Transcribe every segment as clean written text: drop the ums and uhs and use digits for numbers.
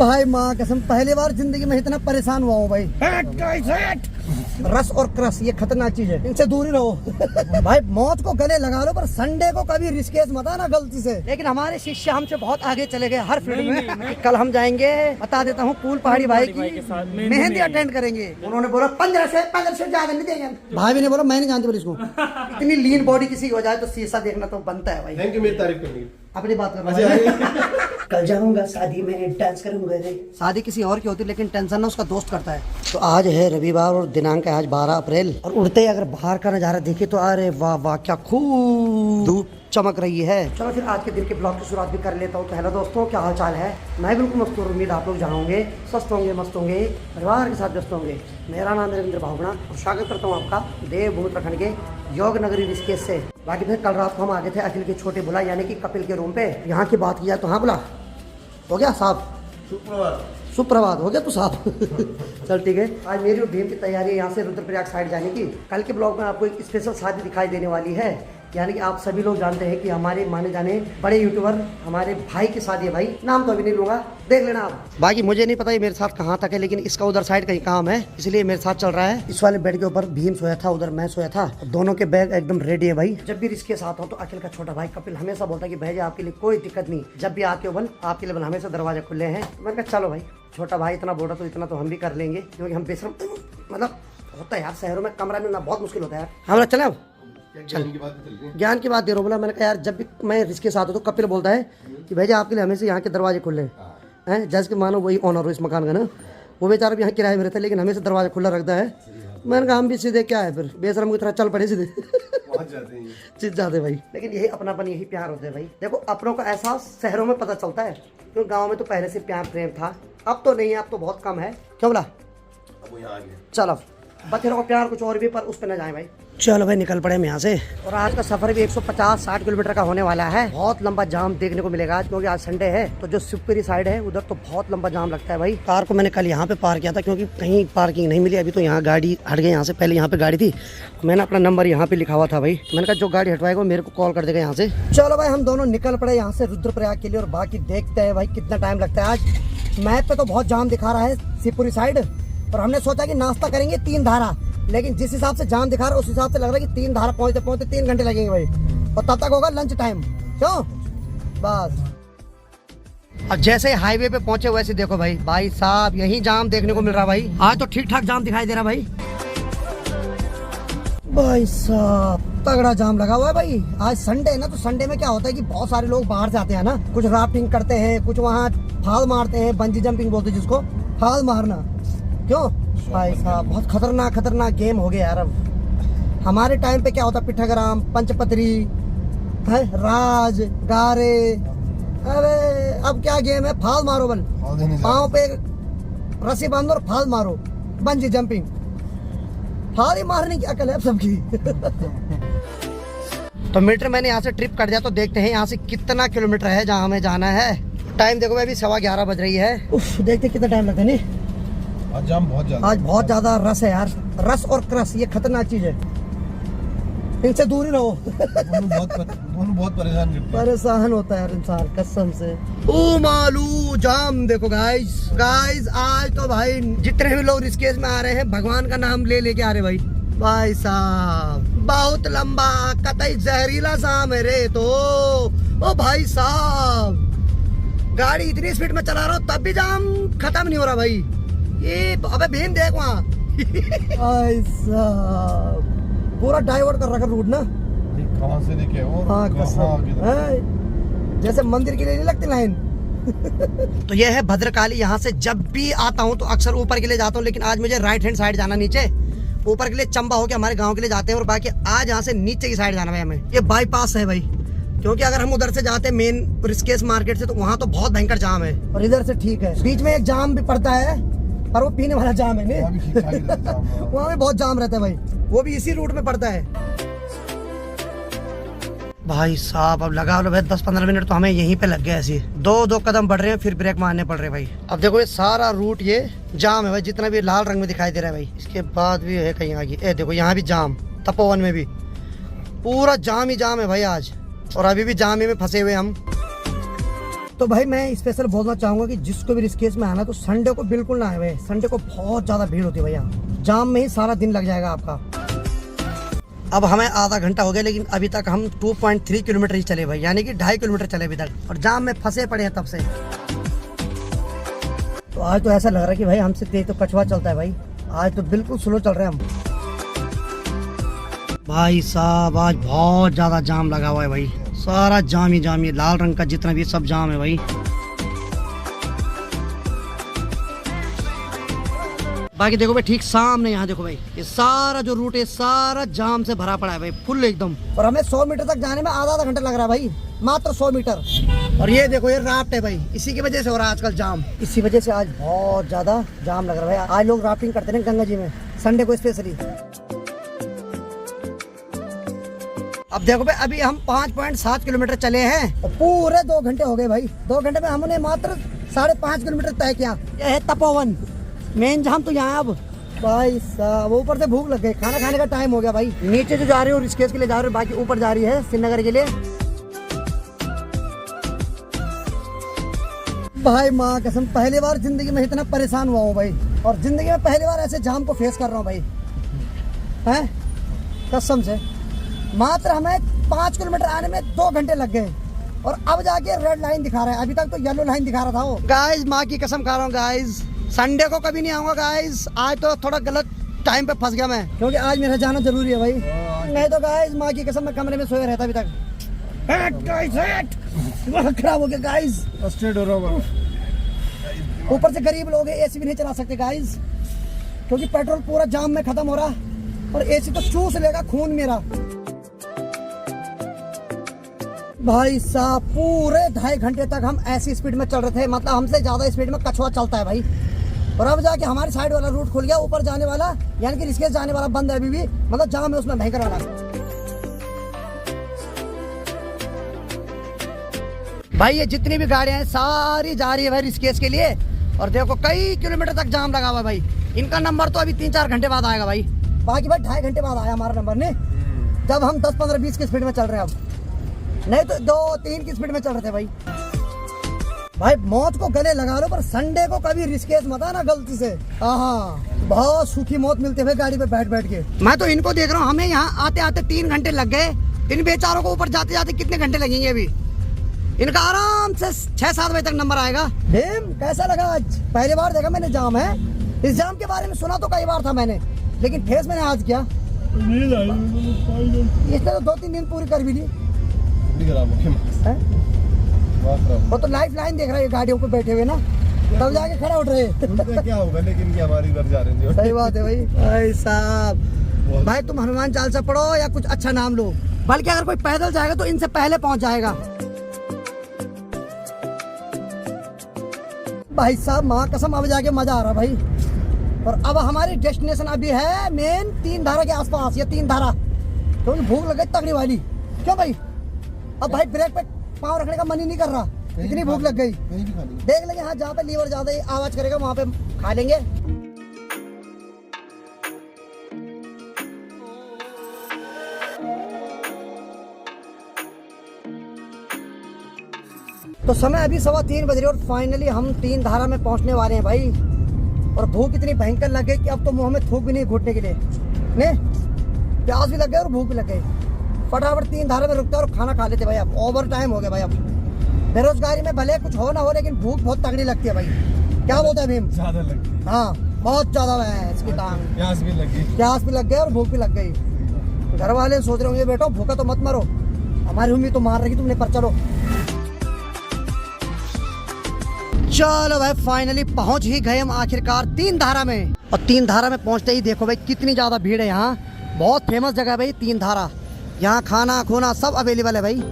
भाई माँ कसम पहली बार जिंदगी में इतना परेशान हुआ हूँ भाई। रस और क्रस ये खतरनाक चीज है, इनसे दूर ही रहो। भाई मौत को गले लगा लो पर संडे को कभी रिस्केस मत आना गलती से। लेकिन हमारे शिष्य हमसे बहुत आगे चले गए हर फील्ड में। कल हम जाएंगे, बता देता हूँ, कूल पहाड़ी भाई की मेहंदी अटेंड करेंगे। उन्होंने बोला 15 से ज्यादा नहीं देंगे। भाई भी ने बोला मैं नहीं जानती इसको। इतनी लीन बॉडी किसी की हो जाए तो शीशा देखना तो बनता है भाई। थैंक यू मेरी तारीफ करने की। अपनी बात कर। कल जाऊंगा शादी में, डांस करूंगा। शादी किसी और की होती लेकिन टेंशन ना उसका दोस्त करता है। तो आज है रविवार और दिनांक है आज 12 अप्रैल और उड़ते ही अगर बाहर का नजारा देखे तो अरे वाह वाह क्या खूब धूप चमक रही है। चलो फिर आज के दिन के ब्लॉग की शुरुआत भी कर लेता हूँ। तो हेलो दोस्तों, क्या हाल चाल है? मैं बिल्कुल मस्त हूँ। उम्मीद आप लोग जहाँ होंगे स्वस्थ होंगे, मस्त होंगे, परिवार के साथ व्यस्त होंगे। मेरा नाम है रविंद्र भावना और स्वागत करता हूँ आपका देवभूमि उत्तराखंड के योग नगरी ऋषिकेश से। बाकी फिर कल रात को हम आगे थे अखिल के छोटे बुला यानी कि कपिल के रूम पे। यहाँ की बात किया तो हाँ बुला हो गया साहब, सुप्रभात हो गया तो साहब। चल ठीक है। आज मेरी और भीम की तैयारी है यहाँ से रुद्रप्रयाग साइड जाने की। कल के ब्लॉग में आपको एक स्पेशल शादी दिखाई देने वाली है। यानी कि आप सभी लोग जानते हैं कि हमारे माने जाने बड़े यूट्यूबर हमारे भाई की शादी है। भाई नाम तो अभी नहीं लूंगा, देख लेना आप। बाकी मुझे नहीं पता ये मेरे साथ कहाँ तक है, लेकिन इसका उधर साइड कहीं काम है इसलिए मेरे साथ चल रहा है। इस वाले बेड के ऊपर भीम सोया था, उधर मैं सोया था। दोनों के बैग एकदम रेडी है भाई। जब भी रिस्क साथ हो तो अखिल का छोटा भाई कपिल हमेशा बोलता है कि भाई आपके लिए कोई दिक्कत नहीं, जब भी आते हो बल आपके लिए हमेशा दरवाजा खुले हैं। मैंने कहा चलो भाई, छोटा भाई इतना बोल रहा तो इतना तो हम भी कर लेंगे, क्योंकि हम बेशरम मतलब होता है यार, शहरों में कमरा मिलना बहुत मुश्किल होता है यार। हमारा चले अब ज्ञान की बात दे रहा हूँ। बोला मैंने कहा यार जब भी मैं रिस्क के साथ हूँ तो कपिल बोलता है कि भैया आपके लिए हमेशा यहाँ के दरवाजे खुले हैं। जैसे कि मानो वही ओनर हो इस मकान का ना, वो बेचारा भी यहाँ किराए में रहता है लेकिन हमेशा दरवाजा खुला रखता है। मैंने कहा हम भी सीधे क्या है फिर बेशरम की तरह चल पड़े सीधे चीज जाते भाई। लेकिन यही अपनापन, यही प्यार होता है भाई। देखो अपनों का एहसास शहरों में पता चलता है, क्योंकि गाँव में तो पहले से प्यार प्रेम था, अब तो नहीं है, अब तो बहुत कम है। क्यों बोला चलो बच्चे को प्यार कुछ और भी, पर उस पर न जाए भाई। चलो भाई निकल पड़े हम यहाँ से। और आज का सफर भी 150-60 किलोमीटर का होने वाला है। बहुत लंबा जाम देखने को मिलेगा आज, क्योंकि आज संडे है। तो जो शिवपुरी साइड है उधर तो बहुत लंबा जाम लगता है भाई। कार को मैंने कल यहाँ पे पार्क किया था क्योंकि कहीं पार्किंग नहीं मिली। अभी तो यहाँ गाड़ी हट गई यहाँ से, पहले यहाँ पे गाड़ी थी। मैंने अपना नंबर यहाँ पे लिखा हुआ था भाई। मैंने कहा जो गाड़ी हटवाएगा मेरे को कॉल कर देगा यहाँ से। चलो भाई हम दोनों निकल पड़े यहाँ से रुद्रप्रयाग के लिए और बाकी देखते हैं भाई कितना टाइम लगता है। आज मैप पे तो बहुत जाम दिखा रहा है शिवपुरी साइड, और हमने सोचा कि नाश्ता करेंगे 3 धारा, लेकिन जिस हिसाब से जाम दिखा रहा है उस हिसाब से लग रहा है कि 3 धारा पहुंचते पहुंचते 3 घंटे लगेंगे भाई। और तब तक होगा लंच टाइम। क्यों बस अब जैसे हाईवे पे पहुंचे वैसे देखो भाई, भाई साहब यही जाम देखने को मिल रहा भाई। आज तो ठीक ठाक जाम दिखाई दे रहा भाई। भाई साहब तगड़ा जाम लगा हुआ है भाई। आज संडे है ना, तो संडे में क्या होता है कि बहुत सारे लोग बाहर से आते हैं ना, कुछ राफ्टिंग करते हैं, कुछ वहाँ फाल मारते हैं, बंजी जंपिंग बोलते हैं जिसको, फाल मारना। क्यों भाई साहब बहुत खतरनाक गेम हो गया यार। अब हमारे टाइम पे क्या होता, पिठाग्राम, पंचपत्री, राज, गारे। अरे अब क्या गेम है, फाल मारो बल, पाँव पे रस्सी बांधो और फाल मारो, बंजी जंपिंग। फाल ही मारने की अकल है सबकी। तो मीटर मैंने यहाँ से ट्रिप कर दिया, तो देखते हैं यहाँ से कितना किलोमीटर है जहाँ हमें जाना है। टाइम देखो अभी 11:15 बज रही है। देखते कितना टाइम लगता है। नहीं आज बहुत ज्यादा रस है यार, रस और क्रस ये खतरनाक चीज है, इनसे दूर ही रहो। दोनों बहुत परेशान होता है यार इंसान कसम से। ओ मालू जाम देखो गाइस आज तो भाई जितने भी लोग ऋषिकेश में आ रहे हैं भगवान का नाम ले लेके आ रहे भाई। भाई साहब बहुत लंबा कतई जहरीला जाम है रे। तो ओ भाई साहब गाड़ी इतनी स्पीड में चला रहा हूँ तब भी जाम खत्म नहीं हो रहा भाई। ये अबे भीम देख वहाँ। पूरा डाइवर्ट कर रखा रूट ना, कहाँ से लेके हाँ जैसे मंदिर के लिए नहीं लगती लाइन। तो ये है भद्रकाली। यहाँ से जब भी आता हूँ तो अक्सर ऊपर के लिए जाता हूँ, लेकिन आज मुझे राइट हैंड साइड जाना, नीचे ऊपर के लिए चंबा होके हमारे गाँव के लिए जाते हैं, और बाकी आज यहाँ से नीचे की साइड जाना भाई हमें। ये बाईपास है भाई, क्योंकि अगर हम उधर से जाते मेन ऋषिकेश मार्केट से तो वहाँ तो बहुत भयंकर जाम है, और इधर से ठीक है। बीच में एक जाम भी पड़ता है पर वो पीने वाला जाम है नहीं। वहाँ भी बहुत जाम रहता है भाई, वो भी इसी रूट में पड़ता है। भाई साहब अब लगा लो भाई 10-15 मिनट तो हमें यहीं पे लग गए। ऐसे 2 कदम बढ़ रहे हैं फिर ब्रेक मारने पड़ रहे हैं भाई। अब देखो ये सारा रूट ये जाम है भाई, जितना भी लाल रंग में दिखाई दे रहा है भाई। इसके बाद भी है कहीं आगे, ए देखो यहाँ भी जाम, तपोवन में भी पूरा जाम ही जाम है भाई आज, और अभी भी जाम ही में फंसे हुए हम। तो भाई मैं स्पेशल बोलना चाहूंगा कि जिसको भी ऋषिकेश में आना तो संडे को बिल्कुल ना आए भाई। संडे को बहुत ज्यादा भीड़ होती है भैया, जाम में ही सारा दिन लग जाएगा आपका। अब हमें आधा घंटा हो गया लेकिन अभी तक हम 2.3 किलोमीटर ही चले भाई, यानी कि 2.5 किलोमीटर चले अभी तक, और जाम में फंसे पड़े हैं तब से। तो आज तो ऐसा लग रहा है कि भाई हमसे तेज तो कछुआ चलता है भाई, आज तो बिल्कुल स्लो चल रहे हैं हम। भाई साहब आज बहुत ज्यादा जाम लगा हुआ है भाई, सारा जाम ही लाल रंग का जितना भी सब जाम है भाई। बाकी देखो भाई ठीक सामने यहाँ देखो भाई, ये सारा जो रूट है सारा जाम से भरा पड़ा है भाई, फुल एकदम। और हमें 100 मीटर तक जाने में आधा घंटा लग रहा है भाई, मात्र 100 मीटर। और ये देखो ये राफ्ट है भाई, इसी की वजह से हो रहा है आजकल जाम, इसी वजह से आज बहुत ज्यादा जाम लग रहा है भाई। आज लोग राफ्टिंग करते हैं गंगा जी में संडे को स्पेशली। अब देखो भाई अभी हम 5.7 किलोमीटर चले हैं और पूरे 2 घंटे हो गए भाई। 2 घंटे में हमने मात्र 5.5 किलोमीटर तय किया। यह है तपोवन, मेन जाम तो यहाँ। अब भाई साहब ऊपर से भूख लग गई, खाना खाने का टाइम हो गया भाई। नीचे जो जा रही हो ऋषिकेश के लिए जा रहे हो, बाकी ऊपर जा रही है श्रीनगर के लिए। भाई माँ कसम पहली बार जिंदगी में इतना परेशान हुआ हूँ भाई, और जिंदगी में पहली बार ऐसे जाम को फेस कर रहा हूँ भाई, हैं कसम से। मात्र हमें 5 किलोमीटर आने में 2 घंटे लग गए और अब जाके रेड लाइन दिखा रहा है, अभी तक तो येलो लाइन दिखा रहा था वो। गाइस माँ की कसम खा रहा हूँ गाइस, संडे को कभी नहीं आऊंगा गाइस। आज तो थोड़ा गलत टाइम पे फंस गया मैं, क्योंकि आज मेरा जाना जरूरी है भाई। नहीं तो गाइस माँ की कसम मैं कमरे में सोया रहता अभी तक। खराब हो गया गाइस, ऊपर से गरीब लोग हैं, एसी भी नहीं चला सकते गाइस, क्योंकि पेट्रोल पूरा जाम में खत्म हो रहा और एसी तो चूस लेगा खून मेरा। भाई साहब पूरे 2.5 घंटे तक हम ऐसी स्पीड में चल रहे थे, मतलब हमसे ज्यादा स्पीड में कछुआ चलता है भाई। और अब जाके हमारी साइड वाला रूट खुल गया, ऊपर जाने वाला यानी कि ऋषिकेश जाने वाला बंद है अभी भी, मतलब जाम है उसमें भयंकर वाला। भाई ये जितनी भी गाड़ियां हैं सारी जा रही है भाई ऋषिकेश के लिए, और देखो कई किलोमीटर तक जाम लगा हुआ है भाई। इनका नंबर तो अभी 3-4 घंटे बाद आएगा भाई, बाकी भाई 2.5 घंटे बाद आया हमारा नंबर, ने जब हम 10, 15, 20 की स्पीड में चल रहे हैं। अब नहीं तो 2-3 की स्पीड में चल रहे थे भाई। भाई मौत को गले लगा लो, पर संडे को कभी ऋषिकेश मत आना गलती से। हाँ बहुत सूखी मौत मिलती है गाड़ी पे बैठ बैठ के। मैं तो इनको देख रहा हूँ, हमें यहाँ आते आते 3 घंटे लग गए, इन बेचारों को ऊपर जाते जाते कितने घंटे लगेंगे अभी। इनका आराम से 6-7 बजे तक नंबर आएगा। कैसा लगा आज? पहली बार देखा मैंने जाम है। इस जाम के बारे में सुना तो कई बार था मैंने, लेकिन फेस मैंने आज किया। इसने तो 2-3 दिन पूरी कर भी ली। वो तो लाइफ लाइन देख रहा है गाड़ियों पे बैठे हुए ना, तब जाके खड़ा उठ रहे हैं। क्या होगा लेकिन हमारी घर जा रहे हैं। सही बात है भाई। भाई साहब भाई तुम हनुमान चालीसा पढ़ो या कुछ अच्छा नाम लो, बल्कि अगर कोई पैदल जाएगा तो इनसे पहले पहुंच जाएगा। भाई साहब माँ कसम अब जाके मजा आ रहा भाई। और अब हमारी डेस्टिनेशन अभी है मेन 3 धारा के आसपास, या 3 धारा, तो भूख लग गई तगड़ी वाली। क्यों भाई? अब भाई ब्रेक पे पाँव रखने का मन ही नहीं कर रहा, इतनी भूख लग गई। देख लेंगे हाँ जहाँ पे लीवर ज्यादा आवाज करेगा वहाँ पे खा लेंगे। तो समय अभी 2:15 बज रहे और फाइनली हम 3 धारा में पहुंचने वाले हैं भाई। और भूख इतनी भयंकर लग गई कि अब तो मुंह में थूक भी नहीं घुटने के लिए, ने प्यास भी लग गई और भूख भी लग गई। फटाफट 3 धारा में रुकते और खाना खा लेते भाई। अब ओवर टाइम हो गया भाई। अब बेरोजगारी में भले कुछ हो ना हो, लेकिन भूख बहुत तगड़ी लगती है भाई। क्या बोलते हैं भीम? ज्यादा लगती है। हाँ बहुत ज्यादा है इसकी टांग, प्यास भी लग गई, प्यास भी लग गई और भूख भी लग गई। घर वाले सोच रहे होंगे बेटो भूखा तो मत मरो, हमारी उम्मीद तो मार रही तुमने, पर चलो। चलो भाई फाइनली पहुंच ही गए हम आखिरकार 3 धारा में। और 3 धारा में पहुंचते ही देखो भाई कितनी ज्यादा भीड़ है यहाँ। बहुत फेमस जगह है भाई 3 धारा, यहाँ खाना खोना सब अवेलेबल है भाई।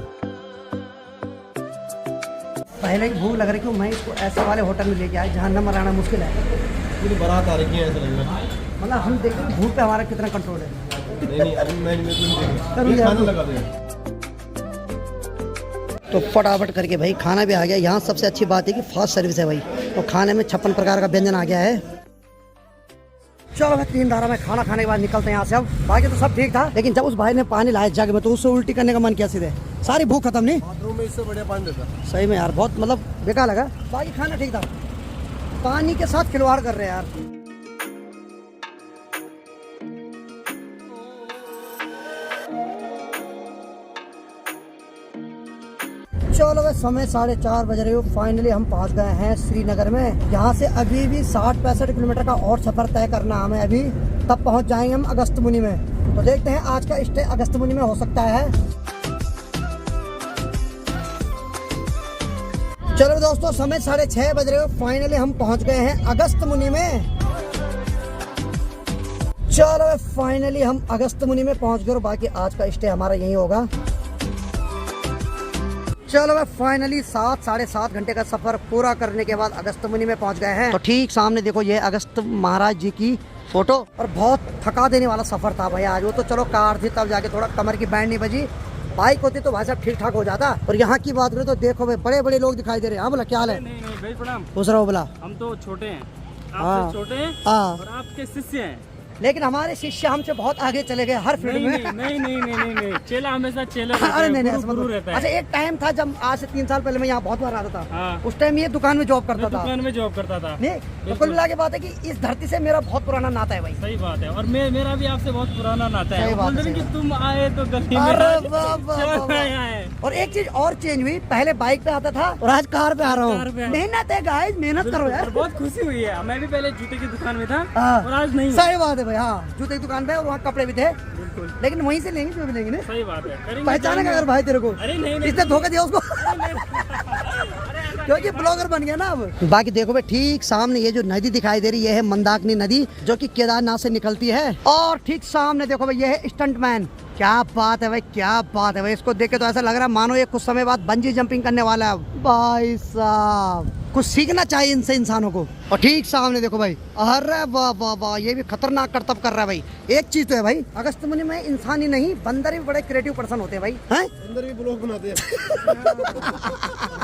पहले ही भूख लग रही क्यों, मैं इसको ऐसे वाले होटल में लेके आया जहाँ नंबर आना मुश्किल है। पूरी बारात आ रही है ऐसा लग रहा है। मतलब हम देखते भूख पे हमारा कितना कंट्रोल है। नहीं अभी मैं खाना लगा दे। तो फटाफट करके भाई खाना भी आ गया। यहाँ सबसे अच्छी बात है कि फास्ट सर्विस है भाई, तो खाने में 56 प्रकार का व्यंजन आ गया है। चलो मैं 3 धारा में खाना खाने के बाद निकलते हैं यहाँ से। अब बाकी तो सब ठीक था, लेकिन जब उस भाई ने पानी लाया जग में तो उससे उल्टी करने का मन किया सीधे, सारी भूख खत्म। नहीं बाथरूम में इससे बढ़िया पानी देता। सही में यार, बहुत मतलब बेकार लगा। बाकी खाना ठीक था, पानी के साथ खिलवाड़ कर रहे हैं यार। चलो वह समय 4:30 बज रहे हो। फाइनली हम पहुंच गए हैं श्रीनगर में। यहाँ से अभी भी 60-65 किलोमीटर का और सफर तय करना हमें अभी, तब पहुंच जाएंगे हम अगस्त मुनि में। तो देखते हैं आज का स्टे अगस्त मुनि में हो सकता है। चलो दोस्तों, समय 6:30 बज रहे हो। फाइनली हम पहुंच गए हैं अगस्त मुनि में। चलो फाइनली हम अगस्त मुनि में पहुंच गए और बाकी आज का स्टे हमारा यही होगा। चलो मैं फाइनली 7-7.5 घंटे का सफर पूरा करने के बाद अगस्त मुनि में पहुंच गए हैं। तो ठीक सामने देखो ये अगस्त महाराज जी की फोटो। और बहुत थका देने वाला सफर था भाई आज। वो तो चलो कार थी तब जाके थोड़ा कमर की बैंड नहीं बजी, बाइक होती तो भाई साहब ठीक ठाक हो जाता। और यहाँ की बात करें तो देखो भाई बड़े बड़े लोग दिखाई दे रहे हैं। हाँ बोला क्या हाल है? नहीं भाई प्रणाम। पूछ रहा हूँ बोला हम तो छोटे हैं, हाँ। आपसे छोटे हैं हाँ। और आपके शिष्य हैं, लेकिन हमारे शिष्य हमसे बहुत आगे चले गए हर फील्ड में। नहीं, चेला हमेशा चेला अरे नहीं गुरु, गुरु रहता है। अच्छा एक टाइम था जब आज से 3 साल पहले मैं यहाँ बहुत बार आता था। हाँ। उस टाइम ये दुकान में जॉब करता था। दुकान में जॉब करता था। नहीं तो कुल मिला के बात है कि इस धरती से मेरा बहुत पुराना नाता है भाई। सही बात है, और मेरा भी आपसे बहुत पुराना नाता है। सही बात है, कि तुम आए तो गली में अरे आज वाह, वाह, वाह, वाह। आए। और एक चीज और चेंज हुई, पहले बाइक पे आता था और आज कार पे आ रहा कार पे हूँ। आ- मेहनत है गाइस, मेहनत करो यार। और बहुत खुशी हुई है। मैं भी पहले जूते की दुकान में था हाँ। और आज नहीं। सही बात है भाई। हाँ जूते की दुकान पे और वहाँ कपड़े भी थे, बिल्कुल लेकिन वहीं से लेंगे जो भी लेंगे ना। सही बात है, करेंगे, पहचानेगा करेंगे। अगर भाई तेरे को। अरे नहीं इसने धोखा दिया उसको क्योंकि ब्लॉगर बन गया ना अब। बाकी देखो भाई ठीक सामने ये जो नदी दिखाई दे रही है मंदाकिनी नदी, जो कि केदारनाथ से निकलती है। और ठीक सामने देखो भाई ये है स्टंटमैन। क्या बात है भाई, क्या बात है भाई। इसको देख के तो ऐसा लग रहा है मानो ये कुछ समय बाद बंजी जंपिंग करने वाला है भाई साहब। कुछ सीखना चाहिए इनसे इंसानों को। और ठीक सामने देखो भाई, अरे वाह वाह वाह, ये भी खतरनाक करतब कर रहा है भाई। एक चीज तो है भाई, अगस्त मुनि में इंसान ही नहीं बंदर भी बड़े क्रिएटिव पर्सन होते हैं भाई। हैं? अंदर भी ब्लॉग बनाते हैं।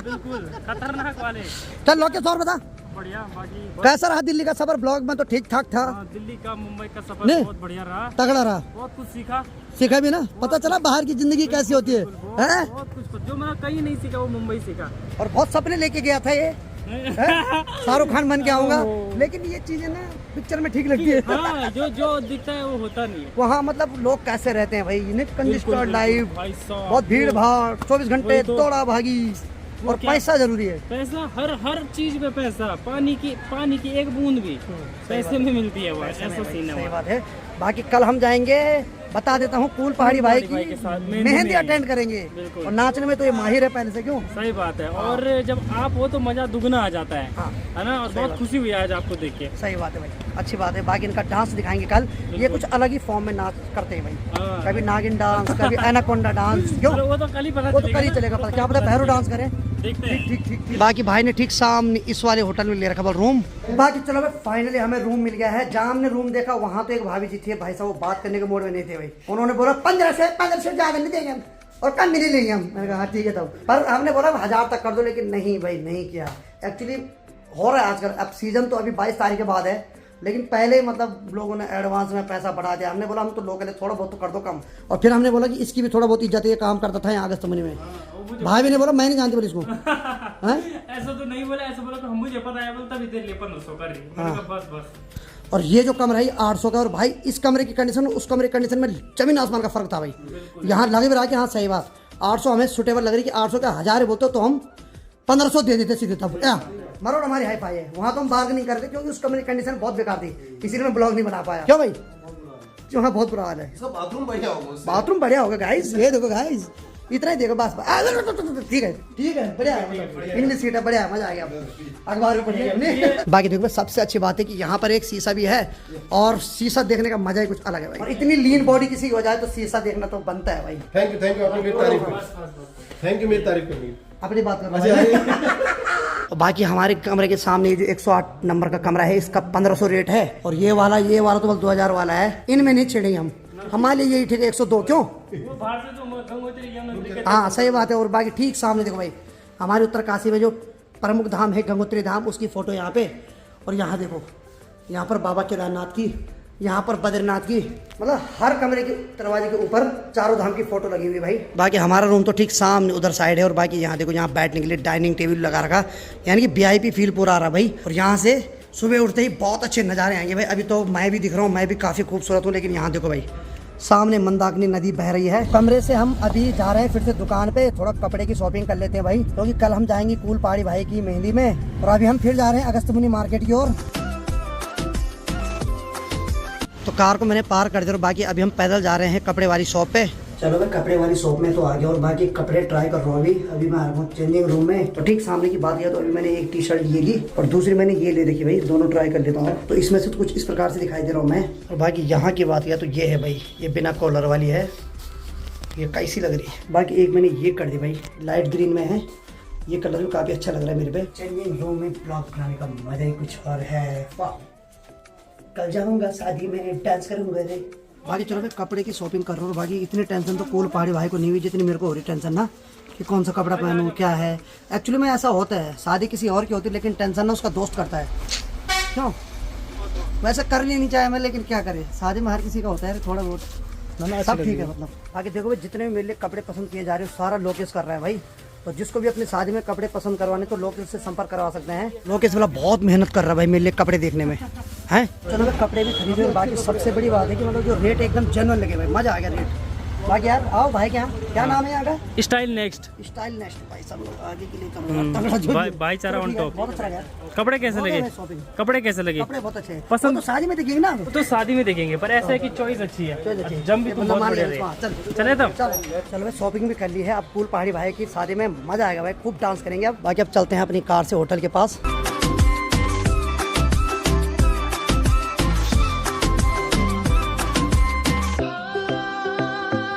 बिल्कुल खतरनाक वाले। चल लोकेश और बता बढ़िया। बाकी कैसा रहा दिल्ली का सफर? ब्लॉग में तो ठीक ठाक था। दिल्ली का मुंबई का सफर नहीं। बहुत बढ़िया रहा, तगड़ा रहा, बहुत कुछ सीखा। सीखा भी ना, पता चला बाहर की जिंदगी कैसी होती है, हैं? बहुत कुछ जो मैंने कहीं नहीं सीखा वो मुंबई सीखा। और बहुत सपने लेके गया था ये, हैं? शाहरुख खान बन के आऊंगा, लेकिन ये चीजें ना पिक्चर में ठीक लगती है। हाँ, जो दिखता है वो होता नहीं है। वहाँ मतलब लोग कैसे रहते हैं भाई, कंजेस्टेड लाइफ, भाई साहब, बहुत भीड़ भाड़, 24 घंटे वही तो। दौड़ा भागी, वो और क्या? पैसा जरूरी है। पैसा हर चीज में पैसा, पानी की एक बूंद भी पैसे में मिलती है। वो ऐसा सीन सही है। बात है। बाकी कल हम जाएंगे, बता देता हूँ, कूल पहाड़ी भाई भाई के की साथ मेहंदी अटेंड करेंगे। बिल्कुल। और नाचने में तो ये माहिर है पहले से, क्यों? सही बात है। और जब आप हो तो मजा दुगना आ जाता है, हाँ। है ना। और बहुत खुशी हुई आज आपको देख के। सही बात है भाई, अच्छी बात है। बाकी इनका डांस दिखाएंगे कल। ये कुछ अलग ही फॉर्म में नाच करते हैं भाई। हाँ। कभी नागिन डांस, कभी एनाकोंडा डांस, क्यों? चलो, वो तो कल ही पता वो तो कल ही चलेगा, पता क्या पता भैरू डांस करें। देखते हैं। ठीक। बाकी भाई ने ठीक सामने इस वाले होटल में ले रखा रूम। बाकी चलो भाई फाइनली हमें रूम मिल गया है। जहाँ हमने रूम देखा वहाँ तो एक भाभी जी थी, भाई साहब वो बात करने के मूड में नहीं थे भाई। उन्होंने बोला 15 से ज्यादा नहीं देंगे हम, और कम भी नहीं लेंगे हम। मैंने कहा हाँ ठीक है तब, पर हमने बोला 1000 तक कर दो, लेकिन नहीं भाई नहीं किया। एक्चुअली हो रहा है आजकल, अब सीजन तो अभी 22 तारीख के बाद है, लेकिन पहले मतलब लोगों ने एडवांस में पैसा बढ़ा दिया। हमने बोला हम तो लोकल है, थोड़ा बहुत तो कर दो कम। और फिर हमने बोला कि इसकी भी थोड़ा बहुत इज्जत है, ये काम करता था यहाँ अगस्त महीने में। भाई भी ने बोला मैं नहीं जानती बोली इसको। ऐसा तो नहीं बोला, ऐसा बोला तो हम मुझे पता है, बोलता भी तेरे लिए 1500 कर रही। मैंने कहा बस। और ये जो कमरा है 800 का, और भाई इस कमरे की कंडीशन उस कमरे की कंडीशन में जमीन आसमान का फर्क था भाई। यहाँ लगे भी रहा कि हाँ सही बात, 800 हमें सुटेबल लग रही कि 800 का 1000 बोलते तो हम 1500 दे देते सीधे तब। मरोड़ हमारी हाई फाई है, वहाँ तो हम बार्गेनिंग करते क्योंकि उस कमरे की कंडीशन बहुत बेकार थी, इसीलिए मैं ब्लॉग नहीं बना पाया। क्यों भाई? जो हाँ बहुत बुरा हाल है। बाथरूम बढ़िया होगा उससे। बाथरूम बढ़िया होगा गाइस, ये देखो गाइस, इतना ही देखो बस। ठीक है बढ़िया है, इंग्लिश सीट है, बढ़िया है, मजा आ गया। अखबार में पढ़िए। बाकी देखो सबसे अच्छी बात है कि यहाँ पर एक शीशा भी है, और शीशा देखने का मजा ही कुछ अलग है भाई। और इतनी लीन बॉडी किसी की हो जाए तो शीशा देखना तो बनता है भाई। थैंक यू आपने मेरी तारीफ की। थैंक यू मेरी तारीफ करनी। अपनी बात कर। बाकी हमारे कमरे के सामने ये जो 108 नंबर का कमरा है, इसका 1500 रेट है। और ये वाला तो बस 2000 वाला है। इनमें नहीं छिड़ेंगे हम, हमारे लिए यही ठीक है 102। क्यों? वो बाहर से तो गंगोत्री यमुना नदी का हाँ सही बात है। और बाकी ठीक सामने देखो भाई, हमारे उत्तरकाशी में जो प्रमुख धाम है गंगोत्री धाम, उसकी फोटो यहाँ पे। और यहाँ देखो, यहाँ पर बाबा केदारनाथ की यहाँ पर बद्रीनाथ की मतलब हर कमरे के दरवाजे के ऊपर चारों धाम की फोटो लगी हुई भाई। बाकी हमारा रूम तो ठीक सामने उधर साइड है और बाकी यहाँ देखो यहाँ बैठने के लिए डाइनिंग टेबल लगा रखा, यानी कि VIP फील पूरा आ रहा भाई। और यहाँ से सुबह उठते ही बहुत अच्छे नज़ारे आएंगे भाई। अभी तो मैं भी दिख रहा हूँ, मैं भी काफ़ी खूबसूरत हूँ, लेकिन यहाँ देखो भाई सामने मंदाकिनी नदी बह रही है। कमरे से हम अभी जा रहे हैं फिर से दुकान पे, थोड़ा कपड़े की शॉपिंग कर लेते हैं भाई, क्योंकि कल हम जाएंगे कूल पहाड़ी भाई की मेहंदी में, और अभी हम फिर जा रहे हैं अगस्त्यमुनि मार्केट की ओर। तो कार को मैंने पार कर दिया और बाकी अभी हम पैदल जा रहे हैं कपड़े वाली शॉप पे। चलो मैं कपड़े वाली शॉप में तो आ गया और बाकी कपड़े ट्राई कर रहा हूँ। अभी मैं आ रहा हूँ चेंजिंग रूम में। तो ठीक सामने की बात किया तो अभी मैंने एक टी-शर्ट ये ली और दूसरी मैंने ये ले रखी भाई, दोनों ट्राई कर लेता हूँ। तो इसमें से तो कुछ इस प्रकार से दिखाई दे रहा हूँ मैं। और बाकी यहाँ की बात किया तो ये है भाई, ये बिना कॉलर वाली है, ये कैसी लग रही है। बाकी एक मैंने ये कर दी भाई, लाइट ग्रीन में है, ये कलर भी काफ़ी अच्छा लग रहा है मेरे पे। चेंजिंग रूम में ब्लॉग बनाने का मजा ही कुछ और है। कल जाऊँगा शादी में, डांस करूँगा रे। बाकी चलो मैं कपड़े की शॉपिंग कर रहा हूँ। बाकी इतनी टेंशन तो कूल पहाड़ी भाई को नहीं हुई जितनी मेरे को हो रही टेंशन ना, कि कौन सा कपड़ा पहनूं क्या है। एक्चुअली में ऐसा होता है, शादी किसी और की होती है लेकिन टेंशन ना उसका दोस्त करता है। क्यों वैसे करनी नहीं चाहे मैं, लेकिन क्या करें, शादी में हर किसी का होता है थोड़ा बहुत, सब ठीक है मतलब। आगे देखो भाई जितने भी मेरे लिए कपड़े पसंद किए जा रहे हैं सारा लोकेश कर रहा है भाई। तो जिसको भी अपनी शादी में कपड़े पसंद करवाने तो लोकेश से संपर्क करवा सकते हैं। लोकेश वाला बहुत मेहनत कर रहा है भाई मेरे लिए कपड़े देखने में हैं। चलो मैं कपड़े भी खरीदे और बाकी सबसे बड़ी बात है कि मतलब जो रेट एकदम जेन्युइन लगे भाई, मजा आ गया रेट। बाकी यार आओ भाई, क्या नाम है यहाँ का? स्टाइल नेक्स्ट भाई सब लोग आगे के लिए भाईचारा ऑन टॉप। बहुत अच्छा यार। कपड़े कैसे लगे? शॉपिंग कपड़े कैसे लगे? कपड़े बहुत अच्छे हैं। पसंद तो शादी में देखेंगे ना, तो शादी में देखेंगे, पर ऐसा है कि चॉइस अच्छी है, जम भी तुम बहुत बढ़िया रहे। चले तब चलो भाई शॉपिंग भी कर ली है। अब कूल पहाड़ी भाई की शादी में मजा आएगा भाई, खूब डांस करेंगे। अब बाकी अब चलते हैं अपनी कार से होटल के पास।